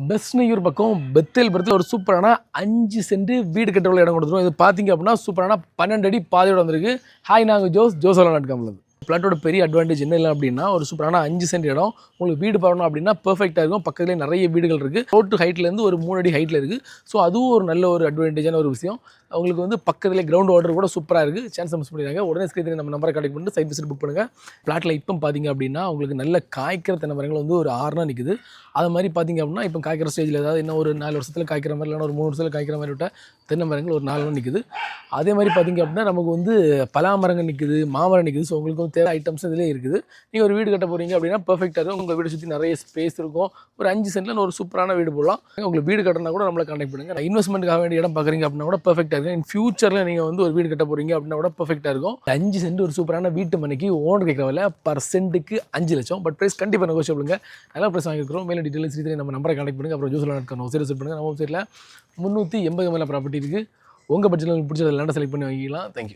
பெஸ்ட்னு பக்கம் பெத்தேல்புரத்தில் ஒரு சூப்பரான 5 சென்ட் வீடு கட்ட உள்ள இடம் கொடுத்துருவோம். இது பார்த்தீங்க அப்படின்னா சூப்பரான 12 அடி பாதையோட வந்திருக்கு. ஹாய், நாங்கள் ஜோசோலா.com. பிளாட்டோட பெரிய அட்வான்டேஜ் என்ன இல்லை அப்படின்னா, ஒரு சூப்பரான 5 சென்ட் இடம் உங்களுக்கு வீடு பார்க்கணும் அப்படின்னா பெர்ஃபெக்டாக இருக்கும். பக்கத்துலேயே நிறைய வீடுகள் இருக்குது. ரோட்டு ஹைட்லேருந்து ஒரு 3 அடி ஹைட்டில் இருக்குது. ஸோ அதுவும் ஒரு நல்ல ஒரு அட்வான்டேஜான ஒரு விஷயம். உங்களுக்கு வந்து பக்கத்துலேயே கிரவுண்ட் வாட்டர் கூட சூப்பராக இருக்குது. சான்ஸ் மிஸ் பண்ணிடுறாங்க. உடனே ஸ்கிரீன் நம்ம நம்பரை கான்டெக்ட் பண்ணிட்டு சைட் விசிட் புக் பண்ணுங்கள். பிளாட்டில் இப்போ பார்த்தீங்க அப்படின்னா உங்களுக்கு நல்ல காய்க்கிற தென்னை மரங்கள் வந்து ஒரு 6 நிற்குது. அது மாதிரி பார்த்தீங்க அப்படின்னா இப்போ காய்க்கிற ஸ்டேஜில் ஏதாவது இன்னும் ஒரு 4 வருஷத்தில் காய்க்கிற மாதிரி, இல்லைனா ஒரு 3 வருஷத்தில் காய்க்கிற மாதிரி விட்டால் தென்னை மரங்கள் ஒரு 4 நிற்குது. அதே மாதிரி பார்த்தீங்க அப்படின்னா நமக்கு வந்து பலா மரங்கள் நிற்குது, மாமரம் நிற்குது. ஸோ உங்களுக்கு வந்து தேவை ஐட்டம்ஸ் இதிலே இருக்குது. நீங்கள் ஒரு வீடு கட்ட போகிறீங்க அப்படின்னா பெர்ஃபெக்டாக இருக்கும். உங்கள் வீடு சுற்றி நிறைய ஸ்பேஸ் இருக்கும். ஒரு 5 சென்ட்டில் ஒரு சூப்பரான வீடு போடலாம். உங்களுக்கு வீடு கட்டினா கூட நம்மளை கான்டெக்ட் பண்ணுங்கள். இன்வெஸ்ட்மெண்ட்டுக்காக வேண்டிய இடம் பார்க்குறீங்க அப்படின்னா கூட பெர்ஃபெக்டாக இருக்கும். இன் ஃபியூச்சரில் நீங்கள் வந்து ஒரு வீடு கட்ட போகிறீங்க அப்படின்னா கூட பெர்ஃபெக்டாக இருக்கும். 5 சென்ட் ஒரு சூப்பரான வீட்டு மனைக்கு ஓனர் கேட்குற விலை பர் சென்ட்டுக்கு 5 லட்சம். பட் ப்ரைஸ் கண்டிப்பாக நெகோஷியபிளுங்க. நல்லா ப்ரைஸ் வாங்கிக்கிறோம். மேலே டீட்டெயில்ஸ் நம்ம நம்பரை கான்டெக்ட் பண்ணுங்கள். அப்புறம் ஜோசோலா.com வெப்சைட் செட் பண்ணுங்கள். நம்ம வெப்சைட்டில் 380 மேலே ப்ராப்பர்ட்டி இருக்குது. உங்கள் பட்ஜெட்டில் பிடிச்சது லேண்டை செலக்ட் பண்ணி வாங்கிக்கலாம். தேங்க்யூ.